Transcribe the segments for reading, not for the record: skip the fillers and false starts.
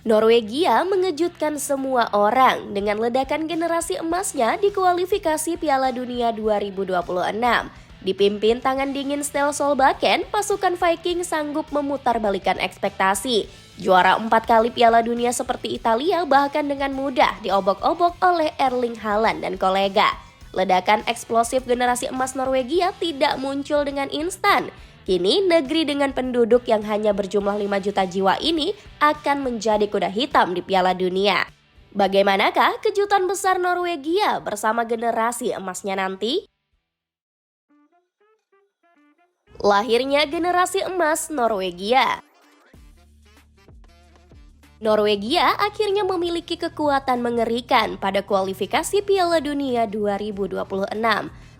Norwegia mengejutkan semua orang dengan ledakan generasi emasnya di kualifikasi Piala Dunia 2026. Dipimpin tangan dingin Ståle Solbakken, pasukan Viking sanggup memutarbalikkan ekspektasi. Juara 4 kali Piala Dunia seperti Italia bahkan dengan mudah diobok-obok oleh Erling Haaland dan kolega. Ledakan eksplosif generasi emas Norwegia tidak muncul dengan instan. Kini negeri dengan penduduk yang hanya berjumlah 5 juta jiwa ini akan menjadi kuda hitam di Piala Dunia. Bagaimanakah kejutan besar Norwegia bersama generasi emasnya nanti? Lahirnya generasi emas Norwegia. Norwegia akhirnya memiliki kekuatan mengerikan pada kualifikasi Piala Dunia 2026.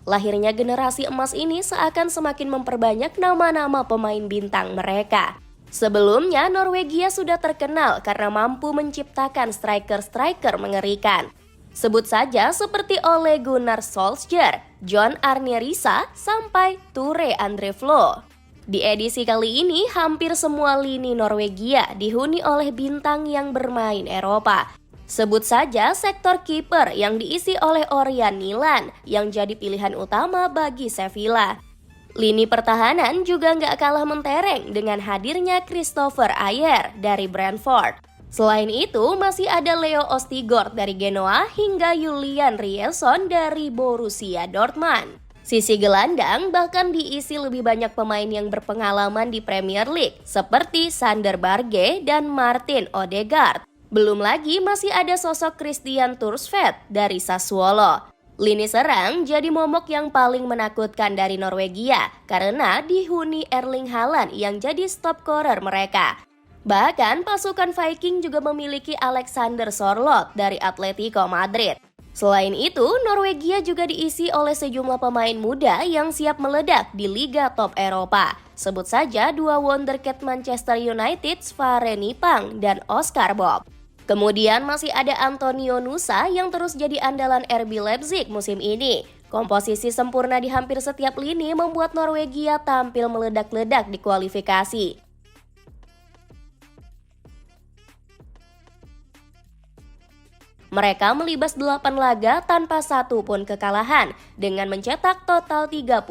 Lahirnya generasi emas ini seakan semakin memperbanyak nama-nama pemain bintang mereka. Sebelumnya, Norwegia sudah terkenal karena mampu menciptakan striker-striker mengerikan. Sebut saja seperti Ole Gunnar Solskjaer, John Arne Riise, sampai Tore André Flo. Di edisi kali ini, hampir semua lini Norwegia dihuni oleh bintang yang bermain Eropa. Sebut saja sektor kiper yang diisi oleh Ørjan Nyland yang jadi pilihan utama bagi Sevilla. Lini pertahanan juga nggak kalah mentereng dengan hadirnya Kristoffer Ajer dari Brentford. Selain itu, masih ada Leo Ostigord dari Genoa hingga Julian Rielson dari Borussia Dortmund. Sisi gelandang bahkan diisi lebih banyak pemain yang berpengalaman di Premier League seperti Sander Berge dan Martin Odegaard. Belum lagi masih ada sosok Christian Thorstvedt dari Sassuolo. Lini serang jadi momok yang paling menakutkan dari Norwegia karena dihuni Erling Haaland yang jadi stop scorer mereka. Bahkan pasukan Viking juga memiliki Alexander Sørloth dari Atletico Madrid. Selain itu, Norwegia juga diisi oleh sejumlah pemain muda yang siap meledak di liga top Eropa. Sebut saja dua wonderkid Manchester United, Sverre Nypan dan Oscar Bob. Kemudian masih ada Antonio Nusa yang terus jadi andalan RB Leipzig musim ini. Komposisi sempurna di hampir setiap lini membuat Norwegia tampil meledak-ledak di kualifikasi. Mereka melibas 8 laga tanpa satu pun kekalahan dengan mencetak total 37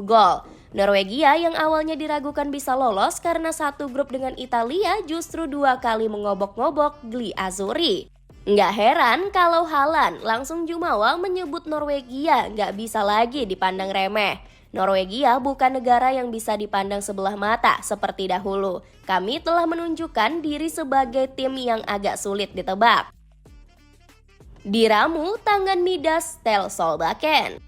gol. Norwegia yang awalnya diragukan bisa lolos karena satu grup dengan Italia justru 2 kali mengobok-ngobok Gli Azzurri. Nggak heran kalau Haaland langsung jumawa menyebut Norwegia nggak bisa lagi dipandang remeh. Norwegia bukan negara yang bisa dipandang sebelah mata seperti dahulu. Kami telah menunjukkan diri sebagai tim yang agak sulit ditebak. Diramu tangan Midas Ståle Solbakken.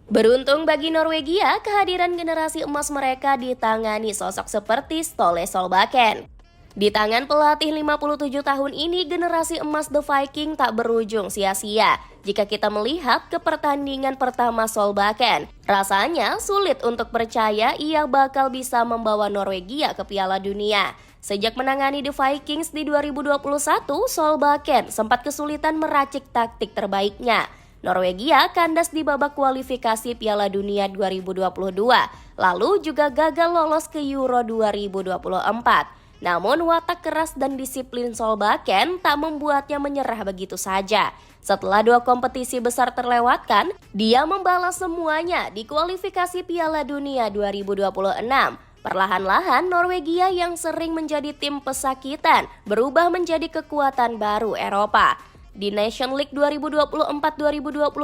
Beruntung bagi Norwegia, kehadiran generasi emas mereka ditangani sosok seperti Ståle Solbakken. Di tangan pelatih 57 tahun ini, generasi emas The Viking tak berujung sia-sia. Jika kita melihat ke pertandingan pertama Solbakken, rasanya sulit untuk percaya ia bakal bisa membawa Norwegia ke Piala Dunia. Sejak menangani The Vikings di 2021, Solbakken sempat kesulitan meracik taktik terbaiknya. Norwegia kandas di babak kualifikasi Piala Dunia 2022, lalu juga gagal lolos ke Euro 2024. Namun watak keras dan disiplin Solbakken tak membuatnya menyerah begitu saja. Setelah 2 kompetisi besar terlewatkan, dia membalas semuanya di kualifikasi Piala Dunia 2026. Perlahan-lahan Norwegia yang sering menjadi tim pesakitan berubah menjadi kekuatan baru Eropa. Di Nation League 2024-2025,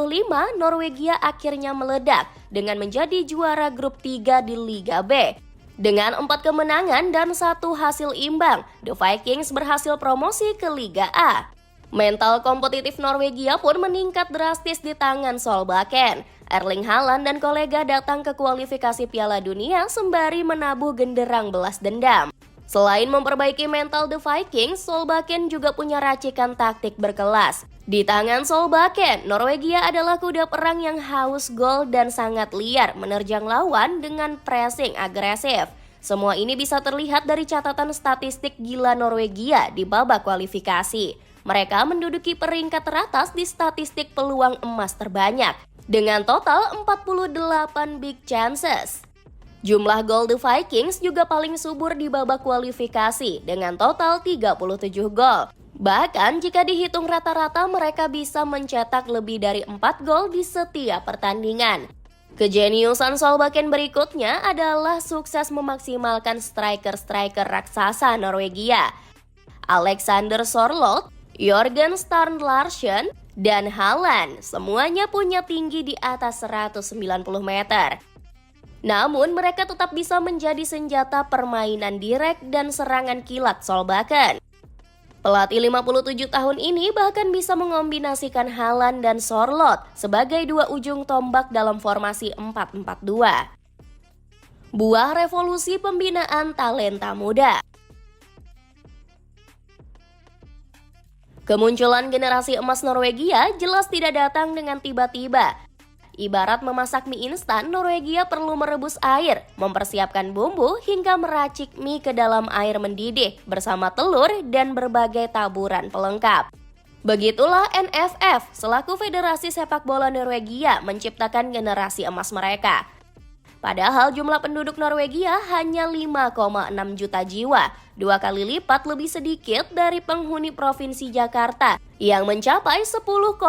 Norwegia akhirnya meledak dengan menjadi juara grup 3 di Liga B. Dengan 4 kemenangan dan 1 hasil imbang, The Vikings berhasil promosi ke Liga A. Mental kompetitif Norwegia pun meningkat drastis di tangan Solbakken. Erling Haaland dan kolega datang ke kualifikasi Piala Dunia sembari menabuh genderang belas dendam. Selain memperbaiki mental The Vikings, Solbakken juga punya racikan taktik berkelas. Di tangan Solbakken, Norwegia adalah kuda perang yang haus gol dan sangat liar menerjang lawan dengan pressing agresif. Semua ini bisa terlihat dari catatan statistik gila Norwegia di babak kualifikasi. Mereka menduduki peringkat teratas di statistik peluang emas terbanyak dengan total 48 big chances. Jumlah gol The Vikings juga paling subur di babak kualifikasi dengan total 37 gol. Bahkan jika dihitung rata-rata mereka bisa mencetak lebih dari 4 gol di setiap pertandingan. Kejeniusan Solbakken berikutnya adalah sukses memaksimalkan striker-striker raksasa Norwegia. Alexander Sorloth, Jorgen Strand Larsen, dan Haaland semuanya punya tinggi di atas 190 meter. Namun mereka tetap bisa menjadi senjata permainan direct dan serangan kilat Solbakken. Pelatih 57 tahun ini bahkan bisa mengombinasikan Haaland dan Sorloth sebagai dua ujung tombak dalam formasi 4-4-2. Buah revolusi pembinaan talenta muda. Kemunculan generasi emas Norwegia jelas tidak datang dengan tiba-tiba. Ibarat memasak mie instan, Norwegia perlu merebus air, mempersiapkan bumbu hingga meracik mie ke dalam air mendidih bersama telur dan berbagai taburan pelengkap. Begitulah NFF selaku Federasi Sepak Bola Norwegia menciptakan generasi emas mereka. Padahal jumlah penduduk Norwegia hanya 5,6 juta jiwa, 2 kali lipat lebih sedikit dari penghuni Provinsi Jakarta yang mencapai 10,56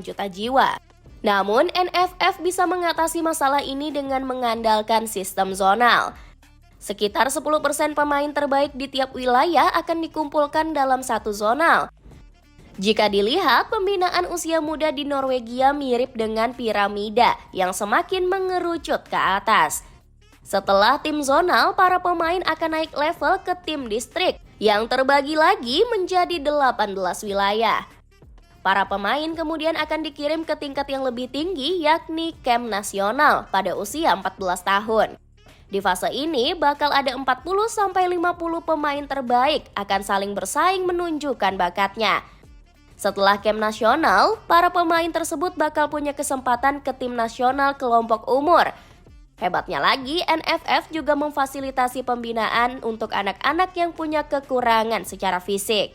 juta jiwa. Namun, NFF bisa mengatasi masalah ini dengan mengandalkan sistem zonal. Sekitar 10% pemain terbaik di tiap wilayah akan dikumpulkan dalam satu zonal. Jika dilihat, pembinaan usia muda di Norwegia mirip dengan piramida yang semakin mengerucut ke atas. Setelah tim zonal, para pemain akan naik level ke tim distrik yang terbagi lagi menjadi 18 wilayah. Para pemain kemudian akan dikirim ke tingkat yang lebih tinggi yakni camp nasional pada usia 14 tahun. Di fase ini bakal ada 40-50 pemain terbaik akan saling bersaing menunjukkan bakatnya. Setelah camp nasional, para pemain tersebut bakal punya kesempatan ke tim nasional kelompok umur. Hebatnya lagi, NFF juga memfasilitasi pembinaan untuk anak-anak yang punya kekurangan secara fisik.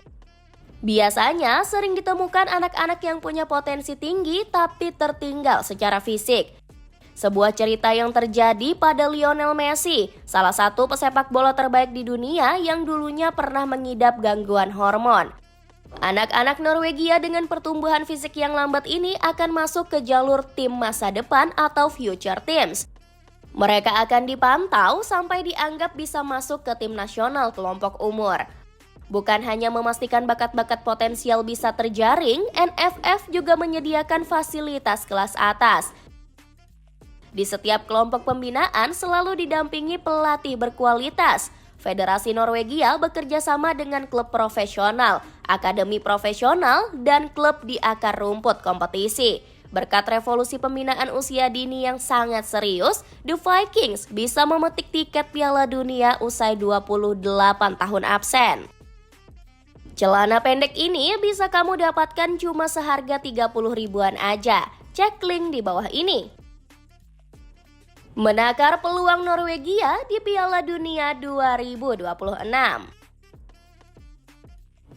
Biasanya sering ditemukan anak-anak yang punya potensi tinggi tapi tertinggal secara fisik. Sebuah cerita yang terjadi pada Lionel Messi, salah satu pesepak bola terbaik di dunia yang dulunya pernah mengidap gangguan hormon. Anak-anak Norwegia dengan pertumbuhan fisik yang lambat ini akan masuk ke jalur tim masa depan atau future teams. Mereka akan dipantau sampai dianggap bisa masuk ke tim nasional kelompok umur. Bukan hanya memastikan bakat-bakat potensial bisa terjaring, NFF juga menyediakan fasilitas kelas atas. Di setiap kelompok pembinaan selalu didampingi pelatih berkualitas. Federasi Norwegia bekerja sama dengan klub profesional, akademi profesional, dan klub di akar rumput kompetisi. Berkat revolusi pembinaan usia dini yang sangat serius, The Vikings bisa memetik tiket Piala Dunia usai 28 tahun absen. Celana pendek ini bisa kamu dapatkan cuma seharga 30 ribuan aja. Cek link di bawah ini. Menakar peluang Norwegia di Piala Dunia 2026.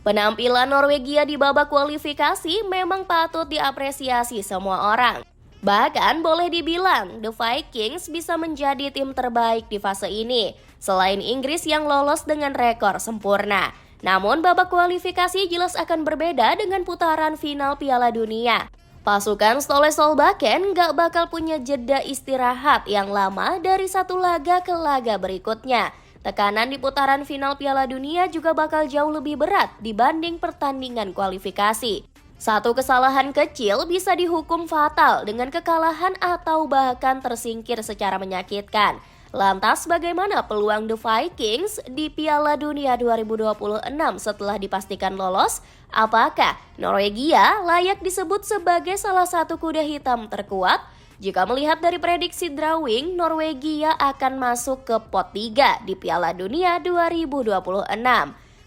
Penampilan Norwegia di babak kualifikasi memang patut diapresiasi semua orang. Bahkan boleh dibilang The Vikings bisa menjadi tim terbaik di fase ini, selain Inggris yang lolos dengan rekor sempurna. Namun babak kualifikasi jelas akan berbeda dengan putaran final Piala Dunia. Pasukan Ståle Solbakken gak bakal punya jeda istirahat yang lama dari satu laga ke laga berikutnya. Tekanan di putaran final Piala Dunia juga bakal jauh lebih berat dibanding pertandingan kualifikasi. Satu kesalahan kecil bisa dihukum fatal dengan kekalahan atau bahkan tersingkir secara menyakitkan. Lantas bagaimana peluang The Vikings di Piala Dunia 2026 setelah dipastikan lolos? Apakah Norwegia layak disebut sebagai salah satu kuda hitam terkuat? Jika melihat dari prediksi drawing, Norwegia akan masuk ke pot 3 di Piala Dunia 2026.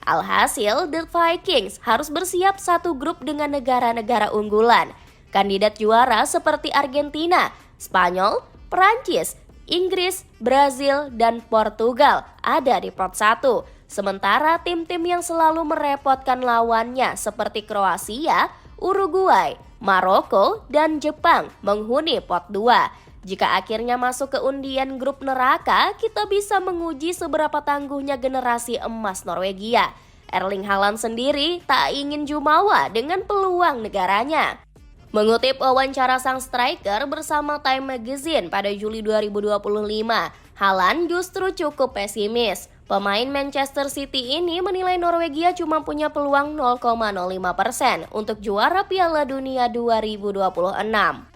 Alhasil, The Vikings harus bersiap satu grup dengan negara-negara unggulan. Kandidat juara seperti Argentina, Spanyol, Perancis, Inggris, Brazil, dan Portugal ada di pot 1. Sementara tim-tim yang selalu merepotkan lawannya seperti Kroasia, Uruguay, Maroko, dan Jepang menghuni pot 2. Jika akhirnya masuk ke undian grup neraka, kita bisa menguji seberapa tangguhnya generasi emas Norwegia. Erling Haaland sendiri tak ingin jumawa dengan peluang negaranya. Mengutip wawancara sang striker bersama Time Magazine pada Juli 2025, Haaland justru cukup pesimis. Pemain Manchester City ini menilai Norwegia cuma punya peluang 0,05% untuk juara Piala Dunia 2026.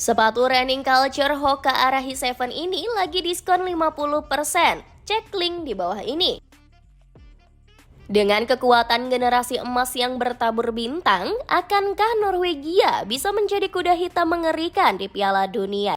Sepatu running culture Hoka Arahi 7 ini lagi diskon 50%. Cek link di bawah ini. Dengan kekuatan generasi emas yang bertabur bintang, akankah Norwegia bisa menjadi kuda hitam mengerikan di Piala Dunia